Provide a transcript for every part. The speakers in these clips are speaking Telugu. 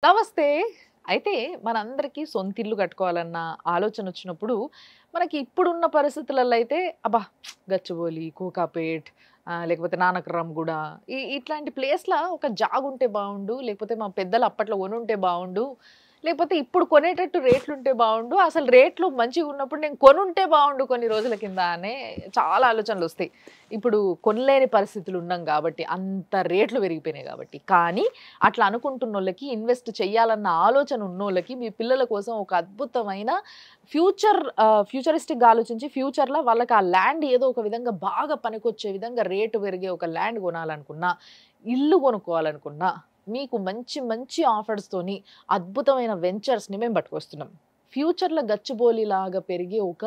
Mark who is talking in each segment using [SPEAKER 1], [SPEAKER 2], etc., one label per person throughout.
[SPEAKER 1] నమస్తే. అయితే మనందరికీ సొంతిల్లు కట్టుకోవాలన్న ఆలోచన వచ్చినప్పుడు, మనకి ఇప్పుడున్న పరిస్థితులలో అయితే అబ్బా! గచ్చిబౌలి, కోకాపేట్ లేకపోతే నానక్రామ్‌గూడ ఇట్లాంటి ప్లేస్‌ల ఒక జాగుంటే బావుండు. లేకపోతే మా పెద్దలు అప్పట్లో కొనుంటే బావుండు. లేకపోతే ఇప్పుడు కొనేటట్టు రేట్లుంటే బావుండు. అసలు రేట్లు మంచిగున్నప్పుడు నేను కొనుంటే బావుండు కొన్ని రోజుల కింద అనే చాలా ఆలోచనలొస్తాయి. ఇప్పుడు కొనలేని పరిస్థితులు ఉన్నాం గాబట్టి. అంత రేట్లు పెరిగిపోయినాయి గాబట్టి. కానీ అట్లా అనుకుంటున్నోళ్ళకి, ఇన్వెస్ట్ చేయాలన్న ఆలోచన ఉన్నోళ్ళకి, మీ పిల్లల కోసం ఒక అద్భుతమైన ఫ్యూచరిస్టిక్‌గా ఆలోచించి ఫ్యూచర్‌లో వాళ్ళకి ఆ ల్యాండ్ ఏదో ఒక విధంగా బాగా పనికొచ్చే విధంగా రేటు పెరిగే ఒక ల్యాండ్ కొనాలనుకున్నా, ఇల్లు కొనుక్కోవాలనుకున్నా, మీకు మంచి మంచి ఆఫర్స్‌తోని అద్భుతమైన వెంచర్స్‌ని మేము పట్టుకొస్తున్నాం. ఫ్యూచర్‌లో గచ్చిబౌలిలాగా పెరిగే ఒక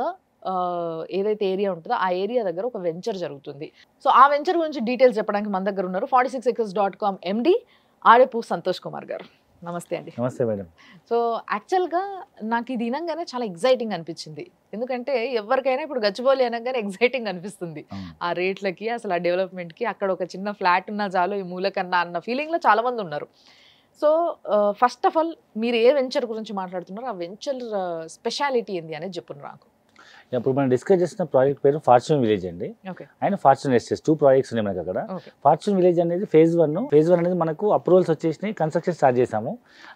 [SPEAKER 1] ఏదైతే ఏరియా ఉంటదో ఆ ఏరియా దగ్గర ఒక వెంచర్ జరుగుతుంది. సో, ఆ వెంచర్ గురించి డీటెయిల్స్ చెప్పడానికి మన దగ్గర ఉన్నారు 46acres.com ఎండీ ఆడెపు సంతోష్ కుమార్ గారు. నమస్తే అండి.
[SPEAKER 2] నమస్తే మేడం.
[SPEAKER 1] సో, యాక్చువల్‌గా నాకు ఇది ఇనంగానే చాలా ఎక్సైటింగ్ అనిపించింది. ఎందుకంటే ఎవరికైనా ఇప్పుడు గచ్చిబౌలి అనంగానే ఎక్సైటింగ్ అనిపిస్తుంది. ఆ రేట్లకి, అసలు ఆ డెవలప్‌మెంట్‌కి అక్కడ ఒక చిన్న ఫ్లాట్ ఉన్నా చాలు ఈ మూలకన్నా అన్న ఫీలింగ్‌లో చాలా మంది ఉన్నారు. సో, ఫస్ట్ ఆఫ్ ఆల్ మీరు ఏ వెంచర్ గురించి మాట్లాడుతున్నారో ఆ వెంచర్ స్పెషాలిటీ ఏంది అనేది చెప్పండి నాకు.
[SPEAKER 2] ఇప్పుడు మనం డిస్కస్ చేసిన ప్రాజెక్ట్ పేరు ఫార్చ్యూన్ విలేజ్ అండి.
[SPEAKER 1] Okay.
[SPEAKER 2] And fortune estates 2 projects ఉన్నాయి మనకి అక్కడ.
[SPEAKER 1] ఓకే.
[SPEAKER 2] ఫార్చ్యూన్ విలేజ్ అనేది ఫేజ్ 1 అనేది మనకు అప్రూవల్స్ వచ్చేసినాయి, కన్స్ట్రక్షన్ స్టార్ట్ చేసాము.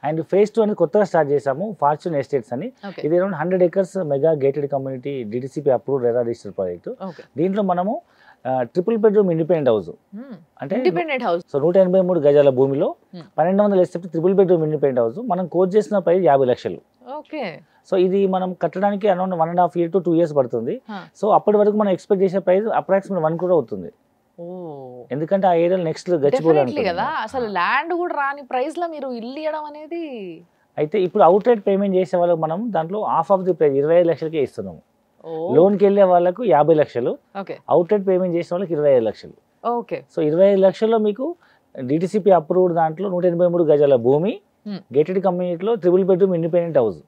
[SPEAKER 2] అండ్ ఫేజ్ 2 అనేది కొత్తగా స్టార్ట్ చేసాము, ఫార్చ్యూన్ ఎస్టేట్స్ అని.
[SPEAKER 1] ఓకే.
[SPEAKER 2] ఇది around 100 acres mega gated community DTCP approved RERA register project.
[SPEAKER 1] Okay.
[SPEAKER 2] దీంట్లో మనము ట్రిపుల్ బెడ్రూమ్ ఇండిపెండెంట్ హౌస్ అంటే
[SPEAKER 1] ఇండిపెండెంట్ హౌస్.
[SPEAKER 2] సో 183 గజాల భూమిలో
[SPEAKER 1] Hmm.
[SPEAKER 2] 1200 SFT triple bedroom independent house మనం కోట్ చేసిన ప్రైస్ 50 లక్షలు.
[SPEAKER 1] ఓకే.
[SPEAKER 2] సో ఇది మనం కట్టడానికి అరౌండ్ 1.5 year to 2 years పడుతుంది.
[SPEAKER 1] Huh.
[SPEAKER 2] సో అప్పటి వరకు మనం ఎక్స్పెక్ట్ చేసే ప్రైస్ అప్రాక్సిమేట్ 1 crore అవుతుంది.
[SPEAKER 1] ఓహ్!
[SPEAKER 2] ఎందుకంటే ఆ ఏరియాలో నెక్స్ట్ గచ్చిబౌలి
[SPEAKER 1] డెఫినెట్లీ కదా! అసలు ల్యాండ్ కూడా రాని ప్రైస్‌లో మీరు ఇల్లు ఇయ్యడం అనేది
[SPEAKER 2] అయితే ఇప్పుడు అవుట్ రైట్ పేమెంట్ చేసే వాళ్ళకి మనం దాంట్లో హాఫ్ ఆఫ్ ది ప్రైస్ 25 లక్షలకే ఇస్తున్నాము.
[SPEAKER 1] ఓహ్!
[SPEAKER 2] లోన్కి వెళ్ళే వాళ్ళకు 50 లక్షలు,
[SPEAKER 1] ఓకే.
[SPEAKER 2] అవుట్ రైట్ పేమెంట్ చేసే వాళ్ళకి 25 లక్షలు.
[SPEAKER 1] ఓకే.
[SPEAKER 2] సో 25 లక్షల్లో మీకు డిటిసిపి అప్రూవ్డ్ దాంట్లో 183 గజాల భూమి,
[SPEAKER 1] Hmm.
[SPEAKER 2] గేటెడ్ కమ్యూనిటీలో triple bedroom independent house.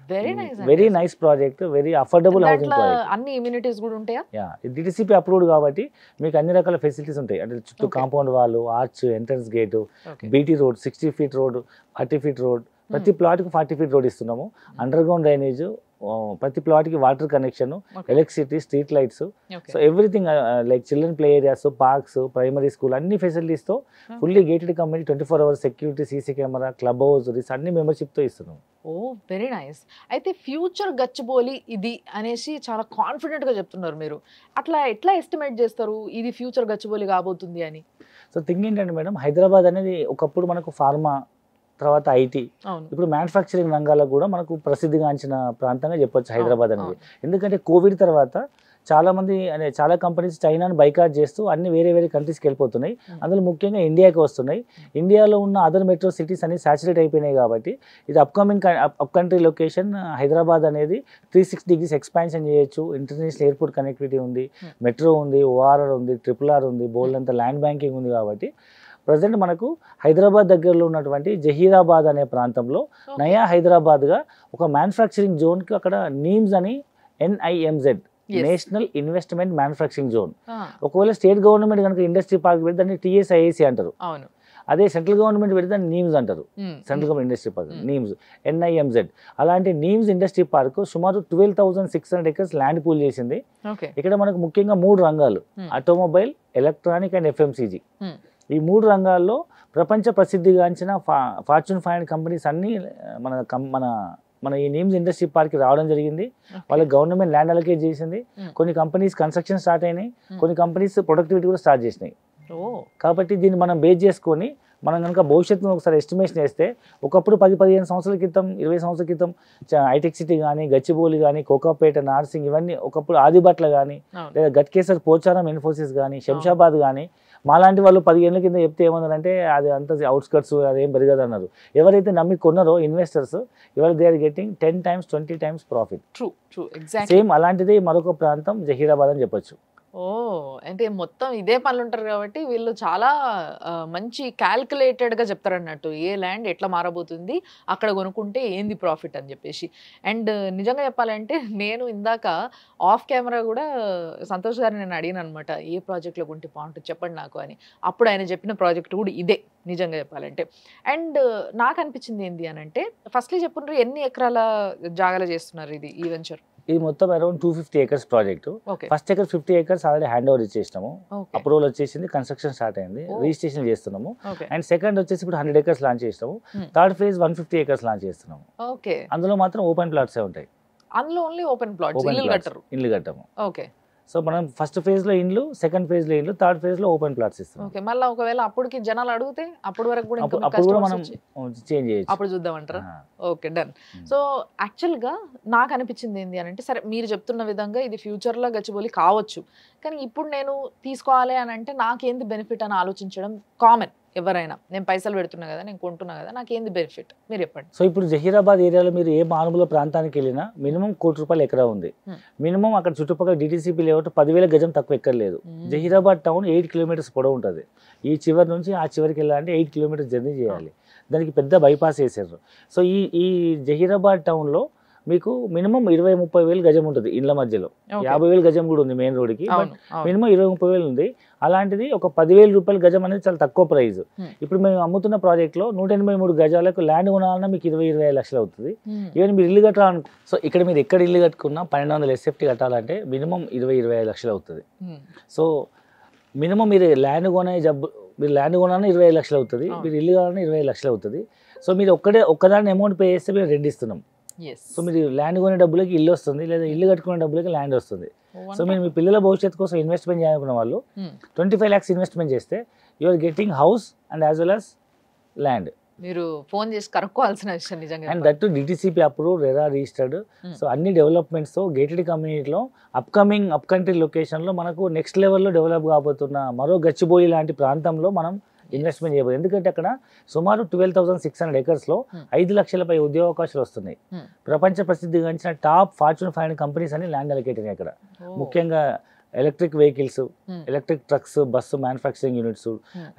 [SPEAKER 1] Very nice.
[SPEAKER 2] Very nice project, very affordable housing
[SPEAKER 1] దాంట్లో
[SPEAKER 2] ప్రాజెక్ట్.
[SPEAKER 1] అన్ని ఇమ్యూనిటీస్ కూడా ఉంటాయా?
[SPEAKER 2] డిటిసిపి అప్రూవ్డ్ కాబట్టి మీకు అన్ని రకాల ఫెసిలిటీస్ ఉంటాయి. అంటే చుట్టూ
[SPEAKER 1] Okay.
[SPEAKER 2] కాంపౌండ్ వాళ్ళు, arch, entrance gate,
[SPEAKER 1] okay.
[SPEAKER 2] BT road, 60 feet road, 30 feet road, ప్రతి ప్లాట్కి 40 feet రోడ్ ఇస్తున్నాము. అండర్ గ్రౌండ్ డ్రైనేజ్, ప్రతి ప్లాట్కి water connection,
[SPEAKER 1] Okay.
[SPEAKER 2] Electricity, street lights,
[SPEAKER 1] okay.
[SPEAKER 2] So everything like children play areas, parks, primary school అన్ని ఫెసిలిటీస్తో fully gated community, 24 hours security, CC camera, club house, అన్ని మెంబర్షిప్తో ఇస్తున్నాం.
[SPEAKER 1] ఓహ్! Very nice. అయితే ఫ్యూచర్ గచ్చిబౌలి ఇది అనేసి చాలా కాన్ఫిడెంట్‌గా చెప్తున్నారు మీరు. అట్లా ఎట్లా ఎస్టిమేట్ చేస్తారు ఇది ఫ్యూచర్ గచ్చిబౌలి కాబోతుంది అని?
[SPEAKER 2] సో థింగ్ ఏంటంటే మేడం, హైదరాబాద్ అనేది ఒకప్పుడు మనకు ఫార్మా, తర్వాత ఐటీ,
[SPEAKER 1] అవును.
[SPEAKER 2] ఇప్పుడు మ్యానుఫ్యాక్చరింగ్ రంగాలకు కూడా మనకు ప్రసిద్ధిగాంచిన ప్రాంతంగా చెప్పొచ్చు హైదరాబాద్ అనేది.
[SPEAKER 1] అవును.
[SPEAKER 2] ఎందుకంటే కోవిడ్ తర్వాత చాలా కంపెనీస్ చైనాను బైకాట్ చేస్తూ అన్ని వేరే వేరే కంట్రీస్కి వెళ్ళిపోతున్నాయి. అందులో ముఖ్యంగా ఇండియాకి వస్తున్నాయి. ఇండియాలో ఉన్న అదర్ మెట్రో సిటీస్ అన్ని సాచురేట్ అయిపోయినాయి కాబట్టి ఇది అప్ కంట్రీ లొకేషన్. హైదరాబాద్ అనేది 360 degrees ఎక్స్పాన్షన్ చేయొచ్చు. ఇంటర్నేషనల్ ఎయిర్పోర్ట్ కనెక్టివిటీ ఉంది, మెట్రో ఉంది, ఓఆర్ఆర్ ఉంది, RRR ఉంది, బోల్డ్ అంతా ల్యాండ్ బ్యాంకింగ్ ఉంది. కాబట్టి ప్రజెంట్ మనకు హైదరాబాద్ దగ్గరలో ఉన్నటువంటి జహీరాబాద్ అనే ప్రాంతంలో నయా హైదరాబాద్గా ఒక మ్యానుఫ్యాక్చరింగ్ జోన్కి అక్కడ నీమ్స్ అని NIMZ
[SPEAKER 1] Yes.
[SPEAKER 2] National investment manufacturing zone.
[SPEAKER 1] ఆ,
[SPEAKER 2] ఒకవేళ స్టేట్ గవర్నమెంట్ కనుక ఇండస్ట్రీ పార్క్ పెడితే దాన్ని TSIAC అంటారు.
[SPEAKER 1] అవును.
[SPEAKER 2] అదే సెంట్రల్ గవర్నమెంట్ పెడితే దాన్ని నీమ్స్ అంటారు.
[SPEAKER 1] హ్మ్.
[SPEAKER 2] Central government industry park
[SPEAKER 1] Hmm.
[SPEAKER 2] NIMS NIMZ. అలాంటి నీమ్స్ ఇండస్ట్రీ పార్క్ సుమారు 12,600 acres ల్యాండ్ పూల్ చేసింది.
[SPEAKER 1] ఓకే.
[SPEAKER 2] ఇక్కడ మనకు ముఖ్యంగా 3 రంగాలు,
[SPEAKER 1] Hmm.
[SPEAKER 2] Automobile, electronic and FMCG.
[SPEAKER 1] Hmm.
[SPEAKER 2] ఈ 3 రంగాల్లో ప్రపంచ ప్రసిద్ధిగాంచిన ఫార్చ్యూన్ 500 కంపెనీస్ అన్నీ మన ఈ నీమ్స్ ఇండస్ట్రీ పార్క్కి రావడం జరిగింది. వాళ్ళకి గవర్నమెంట్ ల్యాండ్ అలొకేట్ చేసింది.
[SPEAKER 1] Hmm.
[SPEAKER 2] కొన్ని కంపెనీస్ కన్స్ట్రక్షన్ స్టార్ట్ అయినాయి,
[SPEAKER 1] Hmm.
[SPEAKER 2] కొన్ని కంపెనీస్ ప్రొడక్టివిటీ కూడా స్టార్ట్ చేసినాయి.
[SPEAKER 1] ఓహ్!
[SPEAKER 2] కాబట్టి దీన్ని మనం బేస్ చేసుకొని మనం కనుక భవిష్యత్తులో ఒకసారి ఎస్టిమేషన్ వేస్తే ఒకప్పుడు 10-15 సంవత్సరాల క్రితం, 20 సంవత్సరాల క్రితం హైటెక్ సిటీ కానీ, గచ్చిబౌలి కానీ, కోకాపేట, నార్సింగ్ ఇవన్నీ ఒకప్పుడు ఆదిబట్ల కానీ,
[SPEAKER 1] అవును.
[SPEAKER 2] లేదా గట్కేసర్, పోచారం, ఇన్ఫోసిస్ కానీ, శంషాబాద్ కానీ మాలాంటి వాళ్ళు 10 ఏళ్ళ కింద చెప్తే ఏమన్నారంటే అది అంత అవుట్స్కట్స్, అదేం పెరగదు అన్నారు. ఎవరైతే నమ్మి కొన్నారో ఇన్వెస్టర్స్ ఇవాళ they are getting 10 times 20 times profit.
[SPEAKER 1] True. Exactly.
[SPEAKER 2] Same అలాంటిదే మరొక ప్రాంతం జహీరాబాద్ అని చెప్పొచ్చు.
[SPEAKER 1] అంటే మొత్తం ఇదే పనులుంటారు కాబట్టి వీళ్ళు చాలా మంచి క్యాలిక్యులేటెడ్‌గా చెప్తారన్నట్టు. ఏ ల్యాండ్ ఎట్లా మారబోతుంది, అక్కడ కొనుక్కుంటే ఏంది ప్రాఫిట్ అని చెప్పేసి. అండ్ నిజంగా చెప్పాలంటే నేను ఇందాక ఆఫ్ కెమెరా గూడా సంతోష్ గారిని నేను అడిగాననమాట. ఏ ప్రాజెక్ట్‌లో కొంటే బావుంటది చెప్పండి నాకు అని. అప్పుడు ఆయన చెప్పిన ప్రాజెక్ట్ కూడా ఇదే నిజంగా చెప్పాలంటే. అండ్ నాకనిపించింది ఏంది అనంటే ఫస్ట్‌లీ చెప్పుండ్రి ఎన్ని ఎకరాల జాగాలో చేస్తున్నారు ఇది ఈ వెంచర్?
[SPEAKER 2] ఇది మొత్తం around 250 acres project.
[SPEAKER 1] Okay.
[SPEAKER 2] First acre 50 acres already hand over ఇచ్చేసినాము.
[SPEAKER 1] ఓకే.
[SPEAKER 2] అప్రూవల్ వచ్చేసింది, కన్స్ట్రక్షన్ స్టార్ట్ అయింది,
[SPEAKER 1] ఓహ్!
[SPEAKER 2] రిజిస్ట్రేషన్ చేస్తున్నాము.
[SPEAKER 1] ఓకే.
[SPEAKER 2] అండ్ సెకండ్ వచ్చేసి ఇప్పుడు 100 ఏకర్స్ లాంచ్ చేసినాము. థర్డ్ ఫేజ్ 150 ఏకర్స్ లాంచ్ చేస్తున్నాము.
[SPEAKER 1] ఓకే.
[SPEAKER 2] అందులో మాత్రం ఓపెన్ ప్లాట్సే ఉంటాయి.
[SPEAKER 1] అందులో ఓన్లీ ఓపెన్ ప్లాట్స్,
[SPEAKER 2] ఓపెన్
[SPEAKER 1] ఇల్లులు
[SPEAKER 2] ప్లాట్స్,
[SPEAKER 1] కట్టరు.
[SPEAKER 2] ఇల్లు కట్టము.
[SPEAKER 1] ఓకే.
[SPEAKER 2] సో మనం ఫస్ట్ ఫేజ్ లో ఇండ్లు, సెకండ్ ఫేజ్ లో ఇండ్లు, థర్డ్ ఫేజ్ లో ఓపెన్ ప్లాట్స్ ఇస్తున్నాం.
[SPEAKER 1] ఓకే. మళ్ళా ఒకవేళ అప్పటికి జనాలు అడిగితే అప్పటి వరకు కూడా ఇంకా
[SPEAKER 2] అప్పుడు కూడా మనం చేంజ్ చేయొచ్చు.
[SPEAKER 1] అప్పుడు చూద్దామంటారా?
[SPEAKER 2] ఆ.
[SPEAKER 1] Okay, done. సో యాక్చువల్గా నాకు అనిపించింది ఏంటి అని అంటే, సరే మీరు చెప్తున్న విధంగా ఇది ఫ్యూచర్లో గచ్చిబౌలి కావచ్చు, కానీ ఇప్పుడు నేను తీసుకోవాలి అని అంటే నాకేంది బెనిఫిట్ అని ఆలోచించడం కామన్. ఎవరైనా నేను పైసలు పెడుతున్నా కదా, నేను కొంటున్నా కదా, నాకేంది బెనిఫిట్ మీరు చెప్పండి.
[SPEAKER 2] సో ఇప్పుడు జహీరాబాద్ ఏరియాలో మీరు ఏ మారుమూల ప్రాంతానికి వెళ్ళినా మినిమం ₹1,00,00,000 ఎకరా ఉంది. మినిమం అక్కడ చుట్టుపక్కల డిటిసిపి లేఅవుట్ 10,000 గజం తక్కువ ఎక్కర్లేదు. జహీరాబాద్ టౌన్ 8 కిలోమీటర్స్ పొడవు ఉంటుంది. ఈ చివరి నుంచి ఆ చివరికి వెళ్ళాలంటే 8 కిలోమీటర్స్ జర్నీ చేయాలి. దానికి పెద్ద బైపాస్ వేసారు. సో ఈ జహీరాబాద్ టౌన్లో మీకు మినిమం 20-30 వేలు గజం ఉంటుంది ఇండ్ల మధ్యలో. 50,000 గజం కూడా ఉంది మెయిన్ రోడ్కి, బట్ మినిమం 20-30 వేలు ఉంది. అలాంటిది ఒక ₹10,000 గజం అనేది చాలా తక్కువ ప్రైస్. ఇప్పుడు మేము అమ్ముతున్న ప్రాజెక్ట్లో 183 గజాలకు ల్యాండ్ కొనాలన్నా మీకు 20-25 లక్షలు అవుతుంది. ఈవెన్ మీరు ఇల్లు కట్టాలను, సో ఇక్కడ మీరు ఎక్కడ ఇల్లు కట్టుకున్నా 1200 SFT కట్టాలంటే మినిమం 20-25 లక్షలు అవుతుంది. సో మినిమం మీరు ల్యాండ్ కొనాలన్నా 25 లక్షలు అవుతుంది, మీరు ఇల్లు కావాలన్నా 25 లక్షలు అవుతుంది. సో మీరు ఒక్కదాన్ని అమౌంట్ పే చేస్తే మేము రెండు ఇస్తున్నాం. సో మీరు ల్యాండ్ కొనే డబ్బులకి ఇల్లు వస్తుంది, లేదా ఇల్లు కట్టుకునే డబ్బులకి ల్యాండ్ వస్తుంది. సో మీరు మీ పిల్లల భవిష్యత్తు కోసం ఇన్వెస్ట్మెంట్ చేయాలనుకున్న వాళ్ళు 25 lakhs ఇన్వెస్ట్మెంట్ చేస్తే you are getting house and as well as land.
[SPEAKER 1] మీరు ఫోన్ చేసి కనుక్కోవాల్సిన విషయం నిజంగా.
[SPEAKER 2] And that DTCP approve, RERA registered. So అన్ని డెవలప్మెంట్స్తో గేటెడ్ కమ్యూనిటీలో అప్ కంట్రీ లొకేషన్లో మనకు నెక్స్ట్ లెవెల్లో డెవలప్ కాబోతున్న మరో గచ్చిబౌలి లాంటి ప్రాంతంలో మనం ఇన్వెస్ట్మెంట్ చేయబోదు. ఎందుకంటే అక్కడ సుమారు 12,600 ఏకర్స్లో 5 లక్షలపై ఉద్యోగావకాశాలు వస్తున్నాయి. ప్రపంచ ప్రసిద్ధిగాంచిన టాప్ Fortune 500 కంపెనీస్ అని ల్యాండ్ అలొకేట్ అయినాయి అక్కడ. ముఖ్యంగా electric vehicles, electric trucks, bus manufacturing units,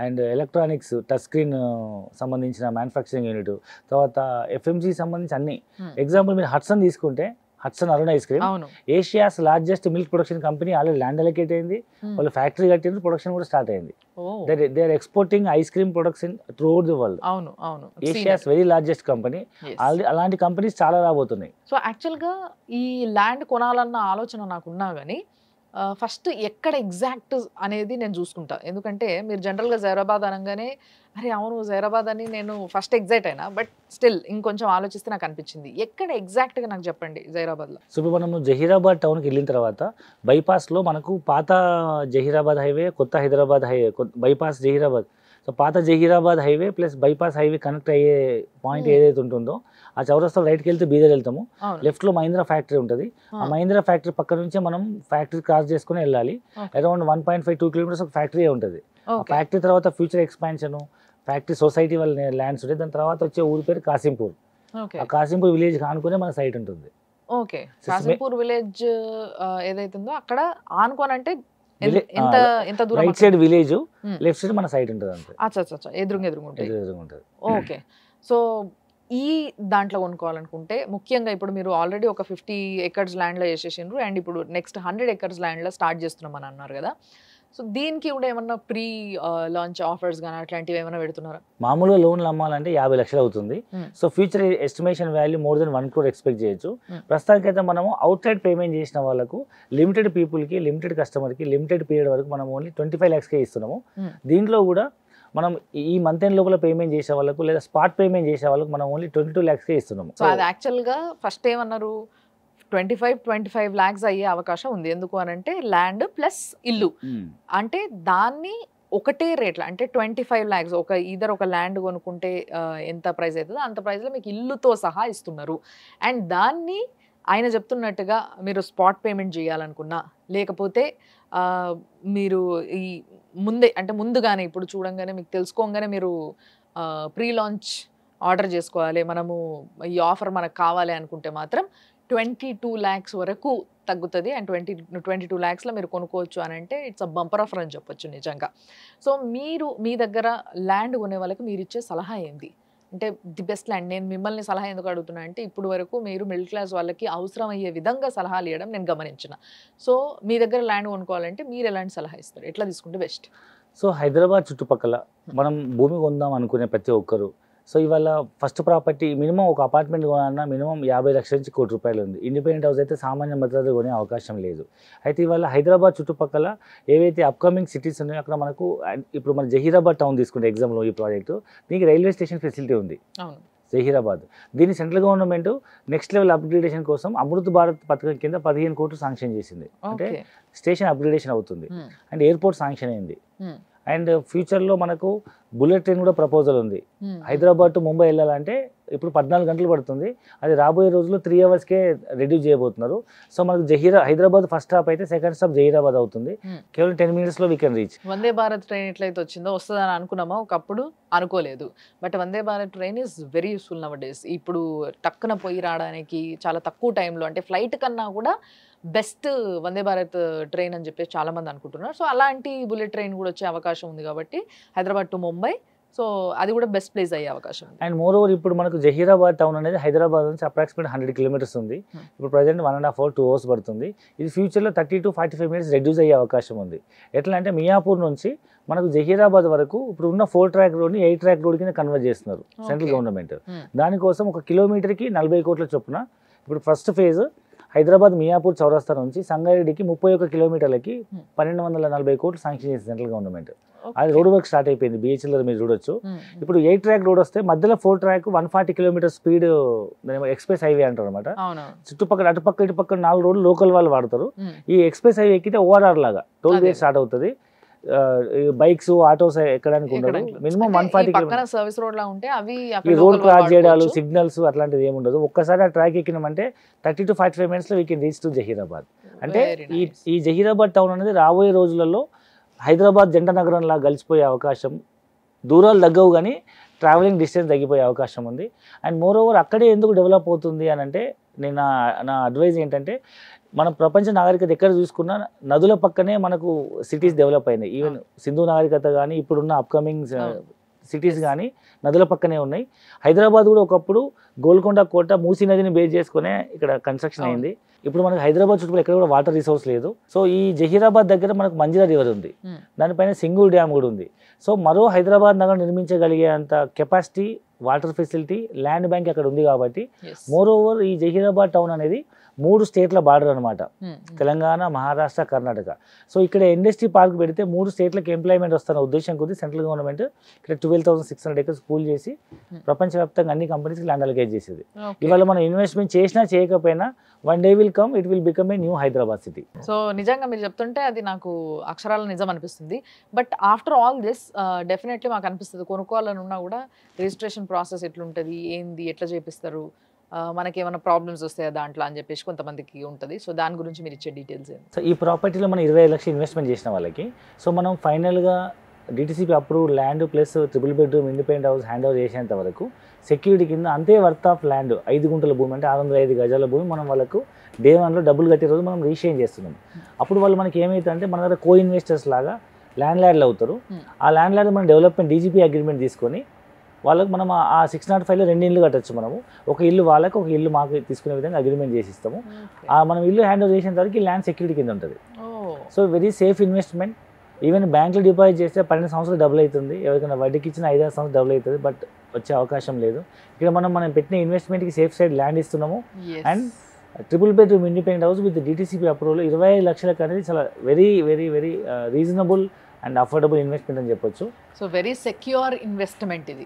[SPEAKER 2] and electronics touch screen సంబంధించిన మ్యానుఫ్యాక్చరింగ్ యూనిట్, తర్వాత FMG సంబంధించి అన్ని. ఎగ్జాంపుల్ మీరు హట్సన్ తీసుకుంటే, Hatsun Arun ice cream Asia's largest milk production company, already land allocate అయింది, వాళ్ళు ఫ్యాక్టరీ కట్టింది, ప్రొడక్షన్ కూడా స్టార్ట్ అయింది. They are exporting ice cream products in throughout the world. Asia's very largest company. అలాంటి కంపెనీస్ చాలా రాబోతున్నాయి.
[SPEAKER 1] సో యాక్చువల్గా ఈ ల్యాండ్ కొనాలన్న ఆలోచన నాకున్నా కానీ ఫస్ట్ ఎక్కడ ఎగ్జాక్ట్ అనేది నేను చూసుకుంటా. ఎందుకంటే మీరు జనరల్గా జైరాబాద్ అనగానే అరే అవును జైరాబాద్ అని నేను ఫస్ట్ ఎగ్జైట్ అయినా, బట్ స్టిల్ ఇంకొంచెం ఆలోచిస్తే నాకు అనిపించింది ఎక్కడ ఎగ్జాక్ట్గా నాకు చెప్పండి జైరాబాద్లో.
[SPEAKER 2] సో ఇప్పుడు మనము జహీరాబాద్ టౌన్కి వెళ్ళిన తర్వాత బైపాస్లో మనకు పాత జహీరాబాద్ హైవే, కొత్త Hyderabad highway, bypass Zaheerabad. So పాత Zaheerabad highway plus bypass highway connect అయ్యే పాయింట్ ఏదైతే ఉంటుందో ఆ చౌరస్తా రైట్కి వెళ్తే బీదర్ వెళ్తాము. లెఫ్ట్లో మహీంద్రా ఫ్యాక్టరీ ఉంటుంది. ఆ మహీంద్రా ఫ్యాక్టరీ పక్క నుంచే మనం ఫ్యాక్టరీ క్రాస్ చేసుకుని వెళ్ళాలి. అరౌండ్ 1.5-2 కిలోమీటర్స్ ఒక ఫ్యాక్టరీ ఉంటుంది. ఆ ఫ్యాక్టరీ తర్వాత ఫ్యూచర్ ఎక్స్పాన్షన్, ఫ్యాక్టరీ సొసైటీ వాళ్ళ ల్యాండ్స్ ఉంటాయి. దాని తర్వాత వచ్చే ఊరి పేరు కాసింపూర్. ఆ కాసింపూర్ విలేజ్ ఆనుకునే మన సైట్ ఉంటుంది.
[SPEAKER 1] ఓకే, కాసింపూర్ విలేజ్ ఏదైతుందో అక్కడ ఆనుకోనంటే ఎంత దూరం?
[SPEAKER 2] Right side village, left side మన సైట్ ఉంటుంది అంతే.
[SPEAKER 1] అచ్చా ఎదురుంటుంది. ఓకే, సో ఈ దాంట్లో కొనుక్కోవాలనుకుంటే ముఖ్యంగా ఇప్పుడు మీరు ఆల్రెడీ ఒక 50 acres ల్యాండ్లో చేసేసిండ్రు, అండ్ ఇప్పుడు నెక్స్ట్ 100 acres ల్యాండ్లో స్టార్ట్ చేస్తున్నామని అన్నారు కదా. సో దీనికి కూడా ఏమన్నా ప్రీ లాంచ్ ఆఫర్స్ కానీ అట్లాంటివి ఏమైనా పెడుతున్నారా?
[SPEAKER 2] మామూలుగా లోన్లు అమ్మాలంటే 50 లక్షలు అవుతుంది. So future estimation value more than 1 crore expect చేయొచ్చు. ప్రస్తుతానికైతే మనము అవుట్ సైడ్ పేమెంట్ చేసిన వాళ్ళకు, లిమిటెడ్ పీపుల్కి, లిమిటెడ్ కస్టమర్కి, లిమిటెడ్ పీరియడ్ వరకు మనం ఓన్లీ 25 lakhsకే ఇస్తున్నాము. దీంట్లో కూడా మనం ఈ మంత్ ఎండ్ లోపల పేమెంట్ చేసే వాళ్ళకు, లేదా స్పాట్ పేమెంట్ చేసే వాళ్ళకు మనం ఓన్లీ 22 lakhsకే ఇస్తున్నాము.
[SPEAKER 1] సో అది యాక్చువల్గా ఫస్ట్ ఏమన్నారు 25 lakhs అయ్యే అవకాశం ఉంది. ఎందుకు అని అంటే ల్యాండ్ ప్లస్ ఇల్లు అంటే దాన్ని ఒకటే రేట్లో, అంటే 25 lakhs ఈధర్ ఒక ల్యాండ్ కొనుక్కుంటే ఎంత ప్రైస్ అవుతుందో అంత ప్రైస్లో మీకు ఇల్లుతో సహా ఇస్తున్నారు. అండ్ దాన్ని ఆయన చెప్తున్నట్టుగా మీరు స్పాట్ పేమెంట్ చేయాలనుకున్నా, లేకపోతే మీరు ఈ ముందుగానే ఇప్పుడు చూడంగానే మీకు తెలుసుకోగానే మీరు ప్రీ లాంచ్ ఆర్డర్ చేసుకోవాలి, మనము ఈ ఆఫర్ మనకు కావాలి అనుకుంటే మాత్రం 22 lakhs వరకు తగ్గుతుంది అండ్ 22 lakhsలో మీరు కొనుక్కోవచ్చు అని అంటే ఇట్స్ అ బంపర్ ఆఫర్ అని చెప్పొచ్చు నిజంగా. సో మీరు మీ దగ్గర ల్యాండ్ కొనే వాళ్ళకి మీరు ఇచ్చే సలహా ఏంది? అంటే ది బెస్ట్ ల్యాండ్. నేను మిమ్మల్ని సలహా ఎందుకు అడుగుతున్నా అంటే ఇప్పుడు వరకు మీరు మిడిల్ క్లాస్ వాళ్ళకి అవసరం అయ్యే విధంగా సలహాలు ఇవ్వడం నేను గమనించిన. సో మీ దగ్గర ల్యాండ్ కొనుక్కోవాలంటే మీరు ఎలాంటి సలహా ఇస్తారు? ఎట్లా తీసుకుంటే బెస్ట్?
[SPEAKER 2] సో హైదరాబాద్ చుట్టుపక్కల మనం భూమి కొందాం అనుకునే ప్రతి ఒక్కరు, సో ఇవాళ ఫస్ట్ ప్రాపర్టీ మినిమం ఒక అపార్ట్మెంట్ కొనాలన్నా మినిమం 50 లక్షల నుంచి ₹1 కోటి ఉంది. ఇండిపెండెంట్ హౌస్ అయితే సామాన్య మద్దతు కొనే అవకాశం లేదు. అయితే ఇవాళ హైదరాబాద్ చుట్టుపక్కల ఏవైతే అప్కమింగ్ సిటీస్ ఉన్నాయో అక్కడ మనకు ఇప్పుడు మన జహీరాబాద్ టౌన్ తీసుకుంటే ఎగ్జాంపుల్ ఈ ప్రాజెక్టు, దీనికి రైల్వే స్టేషన్ ఫెసిలిటీ ఉంది జహీరాబాద్. దీన్ని central government next level upgradation కోసం అమృత్ భారత్ పథకం కింద 15 కోట్లు శాంక్షన్ చేసింది. అంటే స్టేషన్ అప్గ్రేడేషన్ అవుతుంది అండ్ ఎయిర్పోర్ట్ శాంక్షన్ అయింది. అండ్ ఫ్యూచర్లో మనకు బుల్లెట్ ట్రైన్ కూడా ప్రపోజల్ ఉంది. హైదరాబాద్ టు ముంబై వెళ్ళాలంటే ఇప్పుడు 14 గంటలు పడుతుంది, అది రాబోయే రోజుల్లో 3 అవర్స్కే రెడ్యూస్ చేయబోతున్నారు. సో మనకు హైదరాబాద్ ఫస్ట్ స్టాప్ అయితే సెకండ్ స్టాప్ జహీరాబాద్ అవుతుంది. కేవలం 10 minutesలో we can reach.
[SPEAKER 1] Vande Bharat train ఎట్లయితే వచ్చిందో వస్తుందని అనుకున్నామా ఒకప్పుడు, అనుకోలేదు. But Vande Bharat train is very useful nowadays. ఇప్పుడు టక్కున పోయి రావడానికి చాలా తక్కువ టైంలో, అంటే ఫ్లైట్ కన్నా కూడా బెస్ట్ వందే భారత్ ట్రైన్ అని చెప్పేసి చాలా మంది అనుకుంటున్నారు. సో అలాంటి బుల్లెట్ ట్రైన్ కూడా వచ్చే అవకాశం ఉంది కాబట్టి హైదరాబాద్ టు ముంబై, సో అది కూడా బెస్ట్ ప్లేస్ అయ్యే అవకాశం ఉంది.
[SPEAKER 2] అండ్ మోర్ ఓవర్ ఇప్పుడు మనకు జహీరాబాద్ టౌన్ అనేది హైదరాబాద్ నుంచి అప్రాక్సిమేట్ 100 kilometers ఉంది. ఇప్పుడు ప్రజెంట్ 1.5 hours 2 hours పడుతుంది. ఇది ఫ్యూచర్లో 30 to 45 minutes రెడ్యూస్ అయ్యే అవకాశం ఉంది. ఎట్లా అంటే మియాపూర్ నుంచి మనకు జహీరాబాద్ వరకు ఇప్పుడు ఉన్న 4 track రోడ్ని 8 track రోడ్ కింద కన్వర్ట్ చేస్తున్నారు సెంట్రల్ గవర్నమెంట్. దానికోసం 1 kilometerకి 40 కోట్ల చొప్పున ఇప్పుడు ఫస్ట్ ఫేజ్ హైదరాబాద్ మియాపూర్ చౌరస్తా నుంచి సంగారెడ్డికి 31 kilometerలకి 1240 కోట్లు శాంక్షన్ చేసింది సెంట్రల్ గవర్నమెంట్. అది రోడ్ వర్క్ స్టార్ట్ అయిపోయింది. BHL మీరు చూడొచ్చు. ఇప్పుడు 8 track రోడ్ వస్తే మధ్యలో 4 track 140 kilometers speed express highway అంటారు అనమాట. చుట్టుపక్కల అటుపక్క ఇటుపక్క 4 రోడ్లు లోకల్ వాళ్ళు వాడతారు. ఈ ఎక్స్ప్రెస్ హైవే ఎక్కితే ORR లాగా టోల్ గేట్ స్టార్ట్ అవుతుంది. బైక్స్ ఆటోస్ ఎక్కడానికి ఉండదు. మినిమం 140 kilometers
[SPEAKER 1] సర్వీస్ రోడ్ లా ఉంటే అవి
[SPEAKER 2] ఈ రోడ్ క్రాస్ చేయడాలు సిగ్నల్స్ అట్లాంటిది ఏమి ఉండదు. ఒక్కసారి ఆ ట్రాక్ ఎక్కినామంటే 30 to 45 minutesలో we can reach to Zaheerabad. అంటే ఈ జహీరాబాద్ టౌన్ అనేది రాబోయే రోజులలో హైదరాబాద్ జంట నగరంలా కలిసిపోయే అవకాశం, దూరాలు తగ్గవు కానీ ట్రావెలింగ్ డిస్టెన్స్ తగ్గిపోయే అవకాశం ఉంది. అండ్ మోర్ ఓవర్ అక్కడే ఎందుకు డెవలప్ అవుతుంది అని అంటే నేను నా అడ్వైజ్ ఏంటంటే, మన ప్రపంచ నాగరికత ఎక్కడ చూసుకున్నా నదుల పక్కనే మనకు సిటీస్ డెవలప్ అయినాయి. ఈవెన్ సింధు నాగరికత కానీ ఇప్పుడున్న అప్కమింగ్ సిటీస్ కానీ నదుల పక్కనే ఉన్నాయి. హైదరాబాద్ కూడా ఒకప్పుడు గోల్కొండ కోట మూసీ నదిని బేస్ చేసుకునే ఇక్కడ కన్స్ట్రక్షన్ అయింది. ఇప్పుడు మనకు హైదరాబాద్ చుట్టూ ఎక్కడ కూడా వాటర్ రిసోర్స్ లేదు. సో ఈ జహీరాబాద్ దగ్గర మనకు మంజిరా రివర్ ఉంది, దానిపైన సింగూర్ డ్యామ్ కూడా ఉంది. సో మరో హైదరాబాద్ నగరం నిర్మించగలిగే అంత capacity, water facility, land bank అక్కడ ఉంది కాబట్టి మోర్ ఓవర్ ఈ జహీరాబాద్ టౌన్ అనేది 3 స్టేట్ల బార్డర్ అనమాట, తెలంగాణ, మహారాష్ట్ర, కర్ణాటక. సో ఇక్కడ ఇండస్ట్రీ పార్క్ పెడితే 3 స్టేట్లకు ఎంప్లాయ్మెంట్ వస్తున్న ఉద్దేశం కొద్ది సెంట్రల్ గవర్నమెంట్ ఇక్కడ 12,600 acres పూల్ చేసి ప్రపంచవ్యాప్తంగా అన్ని కంపెనీస్కి ల్యాండ్ అలొకేట్ చేసేది. ఇవాళ మనం ఇన్వెస్ట్మెంట్ చేసినా చేయకపోయినా one day will come, it will become a new Hyderabad city.
[SPEAKER 1] So నిజంగా మీరు చెప్తుంటే అది నాకు అక్షరాల నిజం అనిపిస్తుంది. But after all this definitely మాకు అనిపిస్తుంది కొనుక్కోవాలని ఉన్నా కూడా రిజిస్ట్రేషన్ ప్రాసెస్ ఎట్లుంటుంది, ఏంది, ఎట్లా చేపిస్తారు, మనకి ఏమైనా ప్రాబ్లమ్స్ వస్తాయా దాంట్లో అని చెప్పేసి కొంతమందికి ఉంటుంది. సో దాని గురించి మీరు ఇచ్చే డీటెయిల్స్ ఏంటి?
[SPEAKER 2] సో ఈ ప్రాపర్టీలో మనం 25 లక్షలు ఇన్వెస్ట్మెంట్ చేసిన వాళ్ళకి సో మనం ఫైనల్గా DTCP approve land plus 3 bedroom independent house hand over చేసేంత వరకు సెక్యూరిటీ కింద అంతే వర్త్ ఆఫ్ ల్యాండ్ 5 గుంటల భూమి అంటే 605 గజాల భూమి మనం వాళ్ళకు డే 1లో డబ్బులు కట్టే రోజు మనం రిజిస్ట్రేషన్ చేస్తున్నాం. అప్పుడు వాళ్ళు మనకి ఏమవుతుందంటే మన దగ్గర కో ఇన్వెస్టర్స్ లాగా ల్యాండ్ లార్డ్లు అవుతారు. ఆ ల్యాండ్ లార్డ్ మనం డెవలప్మెంట్ DGP అగ్రిమెంట్ తీసుకొని వాళ్ళకి మనం ఆ 605లో 2 ఇళ్ళు కట్టచ్చు. మనము ఒక ఇల్లు వాళ్ళకి, ఒక ఇల్లు మాకు తీసుకునే విధంగా అగ్రిమెంట్ చేసి ఇస్తాము. మనం ఇల్లు హ్యాండ్ ఓవర్ చేసిన తర్వాత ల్యాండ్ సెక్యూరిటీ కింద ఉంటుంది. So very safe investment. Even బ్యాంకులో డిపాజిట్ చేస్తే 12 సంవత్సరాలు డబుల్ అవుతుంది, ఎవరికైనా వడ్డీకి ఇచ్చిన 5-6 సంవత్సరాలు డబుల్ అవుతుంది. బట్ వచ్చే అవకాశం లేదు. ఇక్కడ మనం పెట్టిన ఇన్వెస్ట్మెంట్కి సేఫ్ సైడ్ ల్యాండ్ ఇస్తున్నాము. And 3 bedroom independent house with DTCP approval 25 లక్షలకు అనేది చాలా very very very reasonable and affordable investment అని చెప్పొచ్చు.
[SPEAKER 1] సో వెరీ సెక్యూర్ ఇన్వెస్ట్మెంట్ ఇది.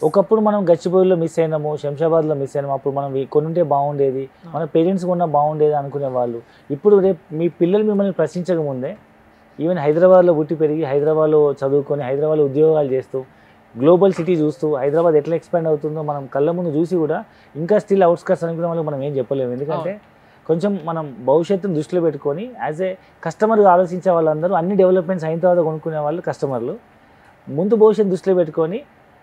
[SPEAKER 2] ఒకప్పుడు మనం గచ్చిబౌలిలో మిస్ అయినాము, శంషాబాద్లో మిస్ అయినాము, అప్పుడు మనం కొనుంటే బాగుండేది, మన పేరెంట్స్ కొన్నా బాగుండేది అనుకునే వాళ్ళు ఇప్పుడు రేపు మీ పిల్లలు మిమ్మల్ని ప్రశ్నించకముందే ఈవెన్ హైదరాబాద్లో పుట్టి పెరిగి హైదరాబాద్లో చదువుకొని హైదరాబాద్లో ఉద్యోగాలు చేస్తూ గ్లోబల్ సిటీ చూస్తూ హైదరాబాద్ ఎట్లా ఎక్స్పాండ్ అవుతుందో మనం కళ్ళ ముందు చూసి కూడా ఇంకా స్టిల్ అవుట్స్కట్స్ అనుకునే వాళ్ళకి మనం ఏం చెప్పలేము. ఎందుకంటే కొంచెం మనం భవిష్యత్తును దృష్టిలో పెట్టుకొని యాజ్ ఏ కస్టమర్గా ఆలోచించే వాళ్ళందరూ అన్ని డెవలప్మెంట్స్ అయిన తర్వాత కొనుక్కునే వాళ్ళు కస్టమర్లు, ముందు భవిష్యత్తు దృష్టిలో పెట్టుకొని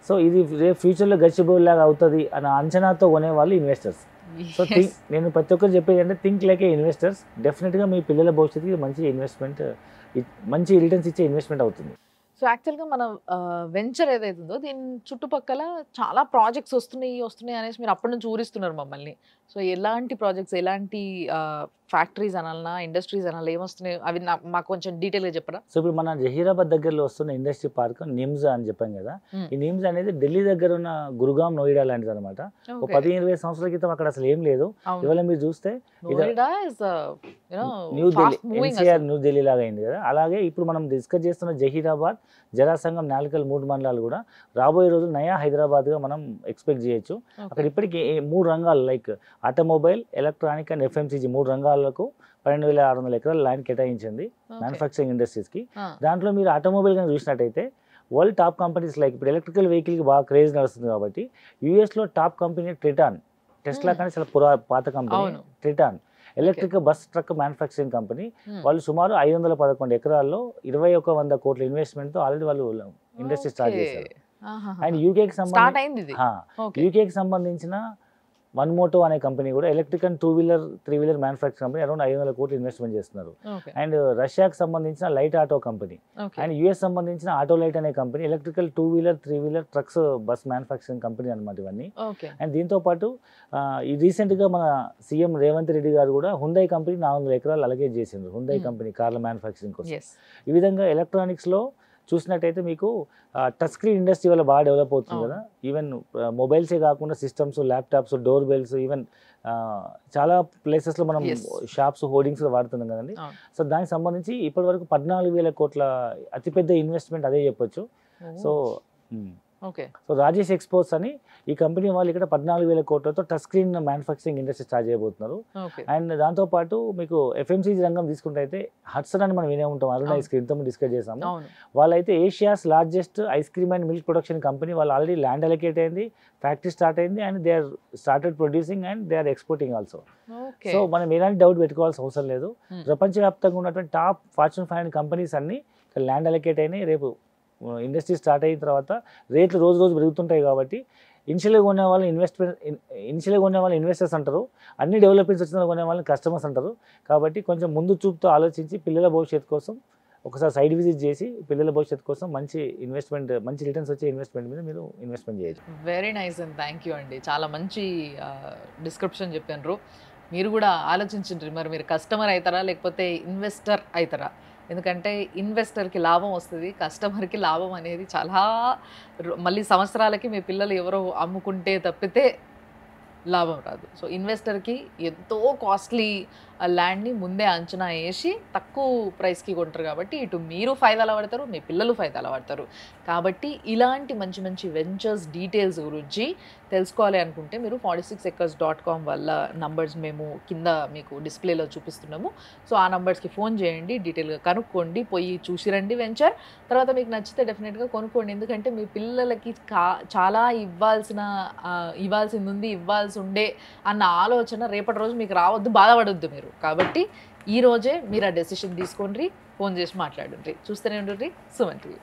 [SPEAKER 2] సో ఇది రేపు ఫ్యూచర్లో గచ్చిబౌలి లాగా అవుతుంది అన్న అంచనాతో కొనేవాళ్ళు ఇన్వెస్టర్స్. సో నేను ప్రతి ఒక్కరు చెప్పేది అంటే థింక్ లైక్ ఏ ఇన్వెస్టర్స్. డెఫినెట్గా మీ పిల్లల భవిష్యత్తుకి మంచి ఇన్వెస్ట్మెంట్, మంచి రిటర్న్స్ ఇచ్చే ఇన్వెస్ట్మెంట్ అవుతుంది.
[SPEAKER 1] సో యాక్చువల్గా మన వెంచర్ ఏదైతే ఉందో దీని చుట్టుపక్కల చాలా ప్రాజెక్ట్స్ వస్తున్నాయి అనేసి మీరు అప్పటి నుంచి ఊరిస్తున్నారు మమ్మల్ని. సో ఎలాంటి ప్రాజెక్ట్స్, ఎలాంటి ఫ్యాక్టరీస్ అనాలన్నా, ఇండస్ట్రీస్ అనాలి, ఏమొస్తున్నాయి అవి మాకు కొంచెం డీటెయిల్గా చెప్పరా?
[SPEAKER 2] సో ఇప్పుడు మన జహీరాబాద్ దగ్గరలో వస్తున్న ఇండస్ట్రీ పార్క్ నిమ్స్ అని చెప్పాం కదా. ఈ నిమ్స్ అనేది ఢిల్లీ దగ్గర ఉన్న గురుగాం, నోయిడా లాంటిది అనమాట. ఒక 15-20 సంవత్సరాల క్రితం అక్కడ అసలు ఏం లేదు. ఇవాళ మీరు చూస్తే న్యూ ఢిల్లీ, ఎన్సీఆర్ న్యూ ఢిల్లీ లాగా అయింది కదా. అలాగే ఇప్పుడు మనం డిస్కస్ చేస్తున్న జహీరాబాద్, జరాసంగం, నాల్కల్ 3 మండలాలు కూడా రాబోయే రోజులు నయా హైదరాబాద్గా మనం ఎక్స్పెక్ట్ చేయొచ్చు. అక్కడ ఇప్పటికీ 3 రంగాలు like automobile, electronic and FMCG 3 రంగాలకు 12,600 ఎకరాల ల్యాండ్ కేటాయించింది మ్యానుఫ్యాక్చరింగ్ ఇండస్ట్రీస్కి. దాంట్లో మీరు ఆటోమొబైల్ కానీ చూసినట్టయితే వరల్డ్ టాప్ కంపెనీస్ లైక్ ఇప్పుడు ఎలక్ట్రికల్ వెహికల్కి బాగా క్రేజ్ నడుస్తుంది కాబట్టి యూఎస్లో టాప్ కంపెనీ ట్రిటాన్, టెస్లా కానీ చాలా పాత company Triton, electric bus truck manufacturing company. వాళ్ళు సుమారు 511 ఎకరాల్లో 2,100 కోట్ల ఇన్వెస్ట్మెంట్తో ఆల్రెడీ వాళ్ళు ఇండస్ట్రీ స్టార్ట్ చేశారు. అండ్ యూకేకి సంబంధించిన వన్ మోటో అనే కంపెనీ కూడా electric and two wheeler three wheeler manufacturing company around 500 కోట్లు ఇన్వెస్ట్మెంట్ చేస్తున్నారు. అండ్ రష్యాకి సంబంధించిన light auto company and US సంబంధించిన ఆటో లైట్ అనే company electrical two wheeler three wheeler trucks bus manufacturing company అనమాట ఇవన్నీ. అండ్ దీంతో పాటు ఈ రీసెంట్గా మన సీఎం రేవంత్ రెడ్డి గారు కూడా హుండై కంపెనీ 400 ఎకరాలు అలకేట్ చేసిండ్రు. హుండై కంపెనీ కార్ల మ్యానుఫ్యాక్చరింగ్ కోసం. ఈ విధంగా ఎలక్ట్రానిక్స్లో చూసినట్టయితే మీకు టచ్ స్క్రీన్ ఇండస్ట్రీ వల్ల బాగా డెవలప్ అవుతుంది కదా. ఈవెన్ మొబైల్సే కాకుండా systems, laptops, door bells, even చాలా ప్లేసెస్లో మనం షాప్స్, హోర్డింగ్స్ వాడుతున్నాం కదండి. సో దానికి సంబంధించి ఇప్పటి వరకు 14,000 కోట్ల అతిపెద్ద ఇన్వెస్ట్మెంట్ అదే చెప్పొచ్చు. సో సో రాజేష్ ఎక్స్పోర్ట్స్ అని ఈ కంపెనీ వాళ్ళు ఇక్కడ 14,000 కోట్లతో touch screen manufacturing industry start చేయబోతున్నారు. అండ్ దాంతోపాటు మీకు ఎఫ్ఎంసీజీ రంగం తీసుకుంటే అయితే హట్సన్ అని మనం వినే ఉంటాం, అరుణ్ ఐస్ క్రీమ్ తో డిస్కస్ చేసాము. వాళ్ళైతే Asia's largest ice cream and milk production company. వాళ్ళు ఆల్రెడీ ల్యాండ్ అలొకేట్ అయింది, ఫ్యాక్టరీ స్టార్ట్ అయింది and they are started producing and they are exporting also. So మనం ఎలాంటి డౌట్ పెట్టుకోవాల్సిన అవసరం లేదు. ప్రపంచవ్యాప్తంగా ఉన్నటువంటి టాప్ Fortune 500 కంపెనీస్ అన్ని ఇక్కడ ల్యాండ్ అలొకేట్ అయినాయి. రేపు ఇండస్ట్రీ స్టార్ట్ అయిన తర్వాత రేట్లు రోజు రోజు పెరుగుతుంటాయి కాబట్టి ఇనిషియల్గా కొనే వాళ్ళు ఇన్వెస్టర్స్ అంటారు, అన్ని డెవలప్మెంట్స్ వచ్చిన కొనే వాళ్ళని కస్టమర్స్ అంటారు. కాబట్టి కొంచెం ముందు చూపుతో ఆలోచించి పిల్లల భవిష్యత్తు కోసం ఒకసారి సైడ్ విజిట్ చేసి పిల్లల భవిష్యత్తు కోసం మంచి ఇన్వెస్ట్మెంట్, మంచి రిటర్న్స్ వచ్చే ఇన్వెస్ట్మెంట్ మీద మీరు ఇన్వెస్ట్మెంట్ చేయొచ్చు.
[SPEAKER 1] Very nice and thank you అండి. చాలా మంచి డిస్క్రిప్షన్ చెప్పారు. మీరు కూడా ఆలోచించండి, మరి మీరు కస్టమర్ అవుతారా లేకపోతే ఇన్వెస్టర్ అవుతారా? ఎందుకంటే ఇన్వెస్టర్కి లాభం వస్తుంది, కస్టమర్కి లాభం అనేది చాలా మళ్ళీ సంవత్సరాలకి మీ పిల్లలు ఎవరో అమ్ముకుంటే తప్పితే లాభం రాదు. సో ఇన్వెస్టర్కి ఎంతో కాస్ట్లీ ల్యాండ్ని ముందే అంచనా వేసి తక్కువ ప్రైస్కి కొంటారు కాబట్టి ఇటు మీరు ఫైదాలు పడతారు, మీ పిల్లలు ఫైదాలు పడతారు. కాబట్టి ఇలాంటి మంచి మంచి వెంచర్స్ డీటెయిల్స్ గురించి తెలుసుకోవాలి అనుకుంటే మీరు 46acres.com వల్ల నంబర్స్ మేము కింద మీకు డిస్ప్లేలో చూపిస్తున్నాము. సో ఆ నంబర్స్కి ఫోన్ చేయండి, డీటెయిల్గా కనుక్కోండి, పోయి చూసిరండి వెంచర్. తర్వాత మీకు నచ్చితే డెఫినెట్గా కొనుక్కోండి. ఎందుకంటే మీ పిల్లలకి చాలా ఇవ్వాల్సింది ఉంది, ఇవ్వాల్సి ఉండే అన్న ఆలోచన రేపటి రోజు మీకు రావద్దు, బాధపడొద్దు మీరు. కాబట్టి ఈ రోజే మీరు ఆ డెసిషన్ తీసుకోండి, ఫోన్ చేసి మాట్లాడండి. చూస్తూనే ఉండండి సుమన్ టీవీ.